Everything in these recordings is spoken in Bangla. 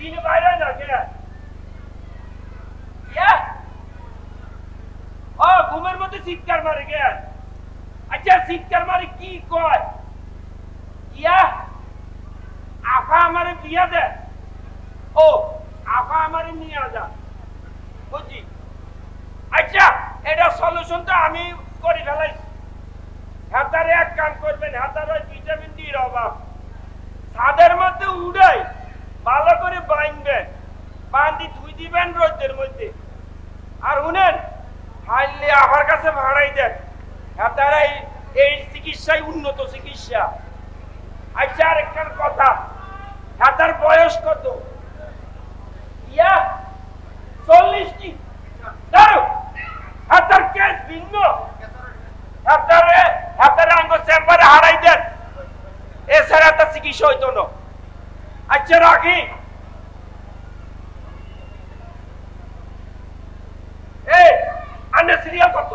দিনে বাইরে না কে ইয়া ও ঘুমের মধ্যে চিৎকার মারে কে আচ্ছা চিৎকার মারে কি কয় ইয়া আফা আমারে বিয়া দে ও আফা আমারে নিয়ে যা বুঝছি আচ্ছা এটা সলিউশনটা আমি করে ফেলাইছি হাতারে এক কাম করবেন হাতারে ভিটামিন ডি এর অভাব ছাদের মধ্যে উড়াই ভালো করে বাইনবেন বান্ধি ধুই দিবেন রোদের মধ্যে আর শুনেন হাইলে আমার কাছে ভাড়াই দেন হাতারে এই চিকিৎসাই উন্নত চিকিৎসা আচ্ছা আর একটা কথা হাতার বয়স কত ইয়া 40 কি দাঁড়ো হাতার কেস ভিন্ন হাতারে আঙ্গ চেম্বারে হারাই দেন এছাড়া তার চিকিৎসা হইতো না আচ্ছা রাখি এই আন্ডার সিরিয়াল কত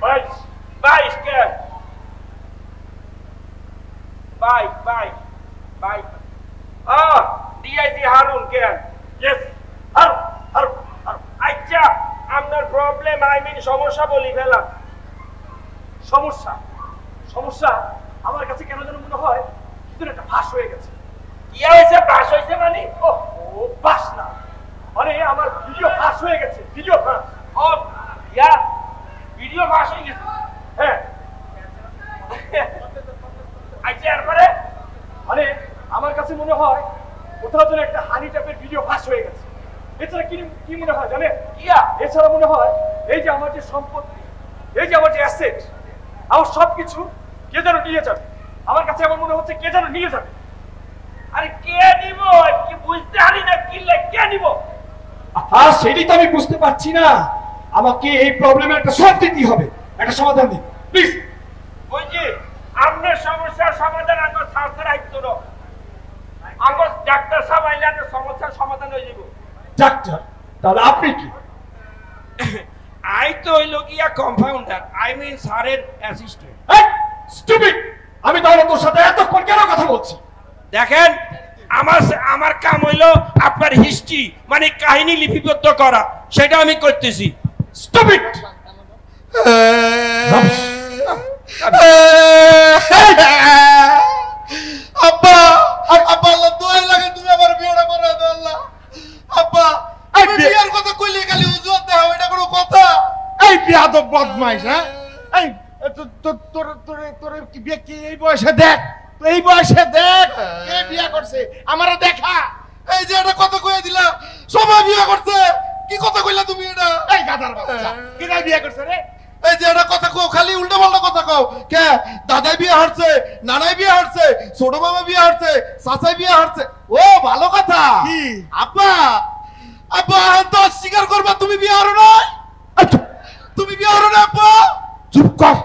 22 কে 22 ডিআইজি হারুন কে ইয়েস হারুন আচ্ছা আপনার প্রবলেম আই মিন সমস্যা বলি ফেলা সমস্যা সমস্যা আমার কাছে কেন যেন মনে হয় কিছু একটা ফাঁস হয়ে গেছে কি হয়েছে ফাঁস হয়েছে মানে ও ফাঁস না মানে আমার ভিডিও ফাঁস হয়ে গেছে ভিডিও ফাঁস ও ইয়া ভিডিও ফাঁস হয়ে গেছে হ্যাঁ আচ্ছা এরপরে মানে আমার কাছে মনে হয় কোথাও যেন একটা হানি টাইপের ভিডিও ফাঁস হয়ে গেছে এছাড়া কি মনে হয় জানেন ইয়া এছাড়া মনে হয় এই যে আমার যে সম্পত্তি এই যে আমার যে অ্যাসেট আমার সবকিছু কে যেন নিয়ে যাবে আমার কাছে এমন মনে হচ্ছে কে যেন নিয়ে যাবে আরে কে নিব কি বুঝতে পারি না কি কে নিব আর সেটাই তো আমি বুঝতে পারছি না আমাকে এই প্রবলেমের একটা সলভ দিতে হবে একটা সমাধান দিন প্লিজ বুঝছি আপনার সমস্যার সমাধান আঙ্গ স্যার আইতো না আঙ্গ ডাক্তার সাহেব আইলে আপনার সমস্যার সমাধান হয়ে যাব ডাক্তার তাহলে আপনি কি আই তো হইল গিয়া কম্পাউন্ডার আই মিন স্যারের অ্যাসিস্ট্যান্ট স্টুপিড আমি তাহলে তোর সাথে এতক্ষণ কেন কথা বলছি দেখেন আমার কাম হইল আপনার হিস্ট্রি মানে কাহিনী লিপিবদ্ধ করা সেটা আমি করতেছি স্টুপিড আব্বা আব্বা আল্লাহ দোয়া লাগে তুমি আমার বিয়েটা করে দাও আল্লাহ আব্বা আমি বিয়ের কথা কইলে খালি উজুয়াত দাও এটা কোনো কথা এই বিয়াদব বদমাইশ হ্যাঁ এই তোর কি বিয়ে কি এই বয়সে দেখ এই বয়সে দেখ কে বিয়ে করছে আমারে দেখা এই যে এটা কথা কইয়া দিলা সবাই বিয়ে করছে কি কথা কইলা তুমি এটা এই গাধার বাচ্চা কি না বিয়ে করছে রে এই যে এটা কথা কও খালি উল্টা পাল্টা কথা কও কে দাদাই বিয়ে হচ্ছে নানাই বিয়ে হচ্ছে ছোট মামা বিয়ে হচ্ছে চাচাই বিয়ে হচ্ছে ও ভালো কথা কি আব্বা আব্বা তো স্বীকার করবা তুমি বিয়ে হরো না তুমি বিয়ে হরো না আব্বা চুপ কর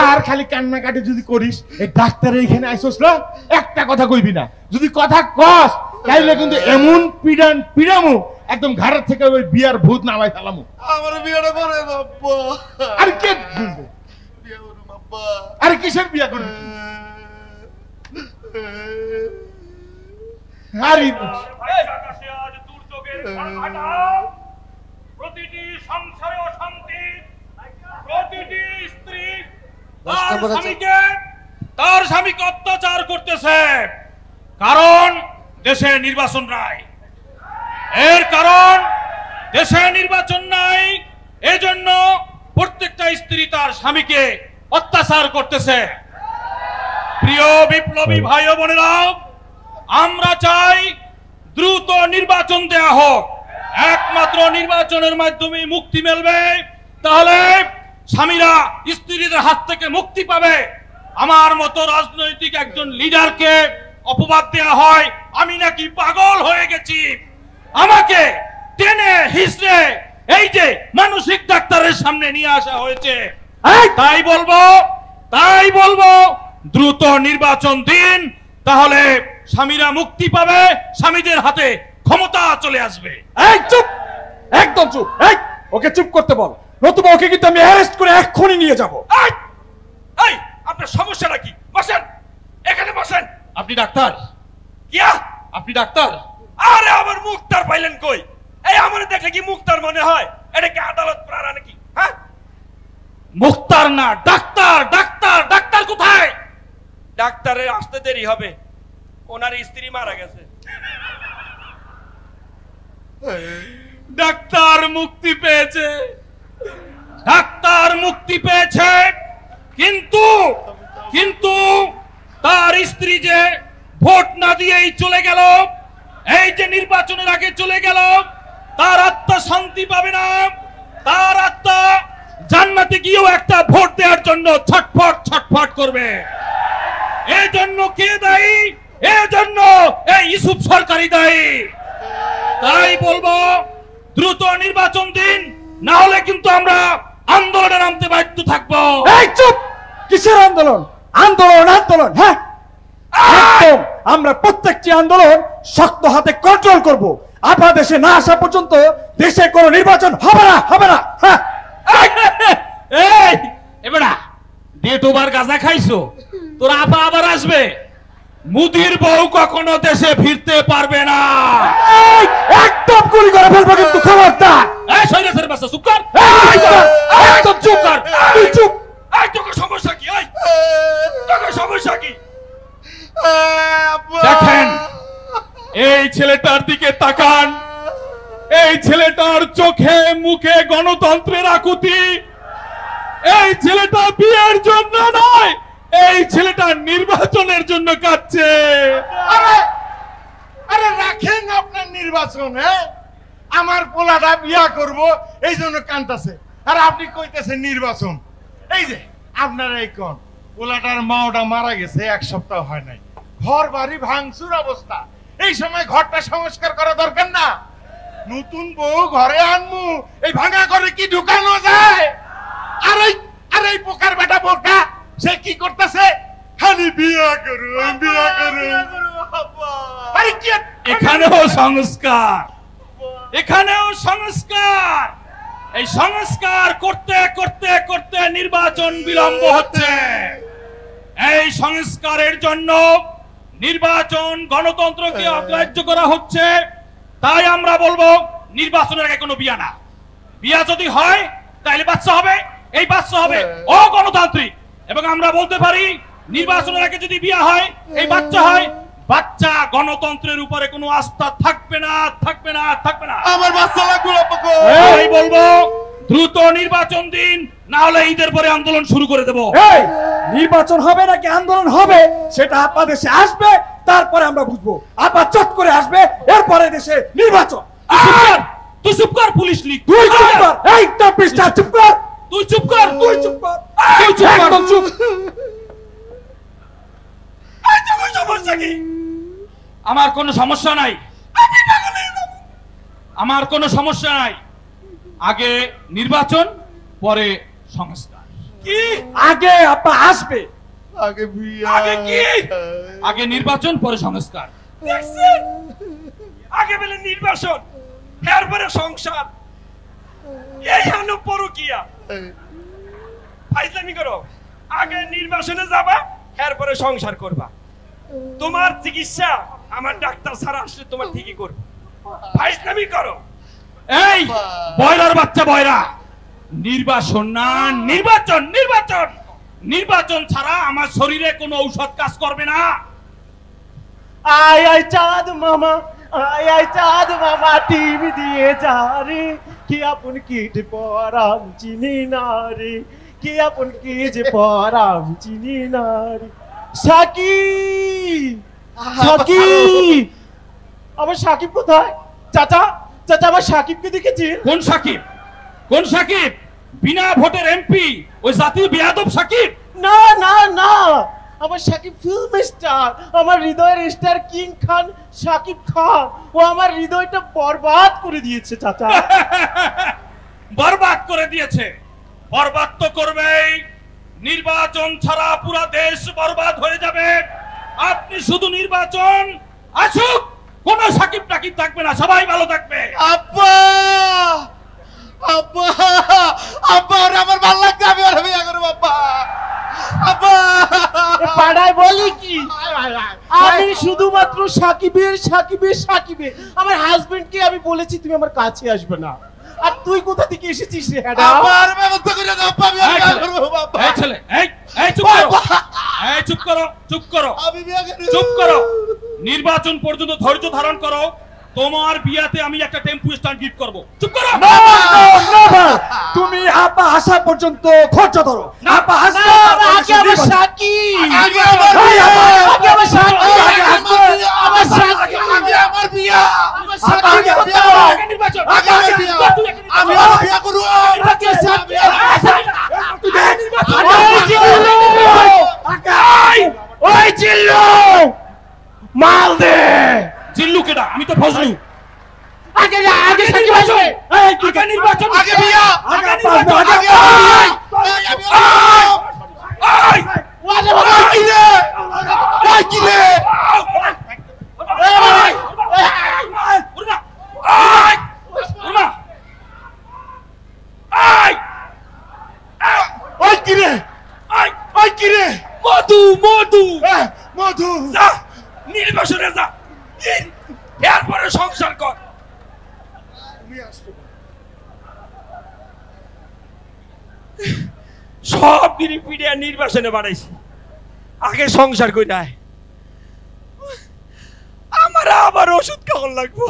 আর খালি কান্নাকাটি যদি করিস এই ডাক্তারের এখানে আইছস না একটা কথা কইবি না যদি কথা কস তাইলে কিন্তু এমন পিডামু একদম ঘরের থেকে ওই বিয়ার ভূত নামাই ফেলামু আমার বিয়েটা করে দাও আব্বা আর কে বুঝবে বিয়ে করুম আব্বা আর কিসের বিয়া করবি আরে আকাশে আজ দুর্যোগের ঘটা প্রতিটি সংসারে অশান্তি প্রতিটি স্ত্রী তার স্বামীকে অত্যাচার করতেছে কারণ দেশে নির্বাচন নাই এর কারণ দেশে নির্বাচন নাই এজন্য প্রত্যেকটা স্ত্রী তার স্বামীকে অত্যাচার করতেছে প্রিয় বিপ্লবী ভাই ও বোনেরা আমরা চাই দ্রুত নির্বাচন দেয়া হোক একমাত্র নির্বাচনের মাধ্যমে মুক্তি মিলবে তাহলে স্বামীরা স্ত্রীদের হাত থেকে মুক্তি পাবে আমার মতো রাজনৈতিক একজন লিডারকে অপবাদ দেয়া হয় আমি নাকি পাগল হয়ে গেছি আমাকে টেনে হিসড়ে এই যে মানসিক ডাক্তারের সামনে নিয়ে আসা হয়েছে তাই বলবো দ্রুত নির্বাচন দিন তাহলে স্বামীরা মুক্তি পাবে স্বামীদের হাতে ক্ষমতা চলে আসবে এই চুপ একদম চুপ এই ওকে চুপ করতে বল নতুবা ওকে কিন্তু আমি অ্যারেস্ট করে এক্ষুনি নিয়ে যাব এই আপনার সমস্যাটা কি বসেন এখানে বসেন আপনি ডাক্তার কিয়া আপনি ডাক্তার আরে আবার মুক্তার পাইলেন কই? এই আমার দেখলে কি মুক্তার মনে হয়? এটা কি আদালত প্রাণা নাকি? হ্যাঁ, মুক্তার না, ডাক্তার। ডাক্তার ডাক্তার কোথায়? ডাক্তারের আসতে দেরি হবে, ওনার স্ত্রী মারা গেছে। ডাক্তার মুক্তি পেয়েছে, ডাক্তার মুক্তি পেয়েছে, কিন্তু কিন্তু তার স্ত্রী যে ভোট না দিয়েই চলে গেল, এই যে নির্বাচনের আগে চলে গেল, তার আত্মা শান্তি পাবে না। তার আত্মা জান্নাতে গিয়েও একটা ভোট দেওয়ার জন্য ছটফট ছটফট করবে। এই জন্য কে দায়ী? এই জন্য এই ইউসুফ সরকারই দায়ী। তাই বলবো দ্রুত নির্বাচন দিন, না হলে কিন্তু আমরা আন্দোলনে নামতে বাধ্য থাকবো। এই চুপ! কিসের আন্দোলন? আন্দোলন আন্দোলন, হ্যাঁ একদম। আমরা প্রত্যেকটি আন্দোলন শক্ত হাতে কন্ট্রোল করব। আপনার দেশে না আসা পর্যন্ত দেশে কোনো নির্বাচন হবে না, হবে না। হ্যাঁ, এই এবারে ডেট ওভার গাঁজা খাইছো, তোর আপা আবার আসবে। মুদির বউ কখনো দেশে ফিরতে পারবে না। এই, একদম গুলি করে ফেলবো কিন্তু, খবরদার। এই সৈরাসের বাচ্চা চুপ কর, একদম চুপ কর, তুই চুপ। এই তোকে সমস্যা কি? এই তোকে সমস্যা কি? দেখেন, এই ছেলেটার দিকে তাকান। এই ছেলেটার চোখে মুখে গণতন্ত্রের আকুতি। এই ছেলেটা বিয়ের জন্য নয়, এই ছেলেটা নির্বাচনের জন্য কাঁদছে। আরে আরে রাখেন আপনার নির্বাচন। হ্যাঁ, আমার পোলাটা বিয়া করব এই জন্য কাঁদতেছে, আর আপনি কইতেছেন নির্বাচন। এই যে আপনার এই কোন পোলাটার মাওটা মারা গেছে, 1 সপ্তাহ হয় নাই, ঘর বাড়ি ভাঙচুর অবস্থা। এই সময় ঘরটা সংস্কার করা দরকার না? নতুন বউ ঘরে আনমু, এই ভাঙা ঘরে কি ঢুকানো যায়? আর এই পোকার বেটা বোকা সে কি করতেছে? খালি বিয়া করু বিয়া করু। আরে কি এখানেও সংস্কার, এখানেও সংস্কার। এই সংস্কার করতে করতে করতে নির্বাচন বিলম্ব হচ্ছে। এই সংস্কারের জন্য নির্বাচন গণতন্ত্রকে অগ্রাহ্য করা হচ্ছে। তাই আমরা বলবো নির্বাচনের আগে কোনো বিয়া না। বিয়া যদি হয় তাহলে বাচ্চা হবে, এই বাচ্চা হবে অগণতান্ত্রিক। এবং আমরা বলতে পারি নির্বাচনের আগে যদি বিয়া হয়, এই বাচ্চা হয়, বাচ্চা গণতন্ত্রের উপরে কোনো আস্থা থাকবে না, থাকবে না, থাকবে না। আমার বাচ্চা লাগবে আপা। এই বলবো দ্রুত নির্বাচন দিন, না হলে ঈদের পরে আন্দোলন শুরু করে দেব। এই নির্বাচন হবে নাকি আন্দোলন হবে সেটা আপনার দেশে আসবে, তারপরে আমরা বুঝবো। আপনার চট করে আসবে, এরপরে দেশে নির্বাচন। তুই চুপ কর, পুলিশ লিগ। তুই চুপ কর, এই তো পৃষ্ঠা চুপ কর, তুই চুপ কর, তুই চুপ কর, তুই চুপ কর, একদম চুপ। সমস্যা কি? আমার কোনো সমস্যা নাই, আমার কোনো সমস্যা নাই। আগে নির্বাচন, পরে সংস্কার। কি আগে আপা আসবে? আগে বিয়া, আগে কি? আগে নির্বাচন, পরে সংস্কার। দেখছেন? আগে বলে নির্বাচন, এরপরে সংসার। এই হলো পরকীয়া। ফাইজলামি করো। আগে নির্বাচনে যাবা, এরপরে সংসার করবা। তোমার চিকিৎসা আমার ডাক্তার ছাড়া আসলে তোমার ঠিকই করবে। ফাইজলামি করো। এই বয়রার বাচ্চা বয়রা, নির্বাচন না, নির্বাচন, নির্বাচন, নির্বাচন ছাড়া আমার শরীরে কোনো ঔষধ কাজ করবে না। আয় আয় চাঁদ মামা, আয় আয় চাঁদ মামা, টিভি দিয়ে যা রে, কি আপন কিট পরাম চিনি না রে, কি আপন কি যে পরাম চিনি না রে। সাকিব, সাকিব, আমার সাকিব কোথায়? চাচা, চাচা, আমার সাকিবকে দেখেছি। কোন সাকিব? কোন সাকিব? বিনা ভোটের এমপি, ওই জাতির বেয়াদব সাকিব? না না না, আমার সাকিব ফিল্ম স্টার, আমার হৃদয়ের স্টার কিং খান সাকিব খান। ও আমার হৃদয়টা বরবাদ করে দিয়েছে চাচা। বরবাদ করে দিয়েছে? বরবাদ তো করবেই। নির্বাচন ছাড়া পুরো দেশ বরবাদ হয়ে যাবে। আপনি শুধু নির্বাচন আসুক, কোন সাকিব টাকিব থাকবে না, সবাই ভালো থাকবে। আপা, আপা, আপা, আমার ভালো লাগছে, আমি আর বিয়া করবো আপা। পাড়ায় বলি কি আমি শুধুমাত্র সাকিবের আমার হাজবেন্ডকে আমি বলেছি তুমি আমার কাছে আসবে না, আর তুই কোথা থেকে এসেছিস রে? আমার ব্যবস্থা করে দাও, আমি বিয়ে করব বাবা। এই ছেলে, এই চুপ করো, এই চুপ করো, আমি বিয়ে করব। চুপ করো। নির্বাচন পর্যন্ত ধৈর্য ধারণ করো। তোমার বিয়াতে আমি একটা টেম্পু স্ট্যান্ড গিফট করব। চুপ করো। তুমি আপা আসা পর্যন্ত খরচ ধরো। আপা আসবে আগে আমার সাকিব, আগে আমার এই বিয়ে। আমার- আগে আমার সাকিব, আমার সাকিব, আগে আমার বিয়ে। আমার সাকিব আগে কোথায়? বিয়ে। আগে নির্বাচন, আগে আমার বিয়ে। আমি বিয়ে করব। আগে সাকিব, ওই চিল্লু মাল দে। জিল্লু কেডা? আমি তো ফজলু। আগে সাকিব আসবে। আগে নির্বাচন, আগে বিয়ে। আগে আগে আপা আসবে, আগে বিয়ে। আপা আসবে। আগে বিয়ে। এই! ওরে বাবা, ওই কি রে? ওই কি রে? উড়না! এই! উড়না! এই! ওই কি রে? এই! ওই কি রে? মধু! মধু। যা! নির্বাচনে যা! এরপরে সংসার কর। সব গিরি পিড়িয়া নির্বাচনে বাড়াইছি, আগে সংসার কই নাই। আমার আবার ওষুধ খাওয়ার লাগবো।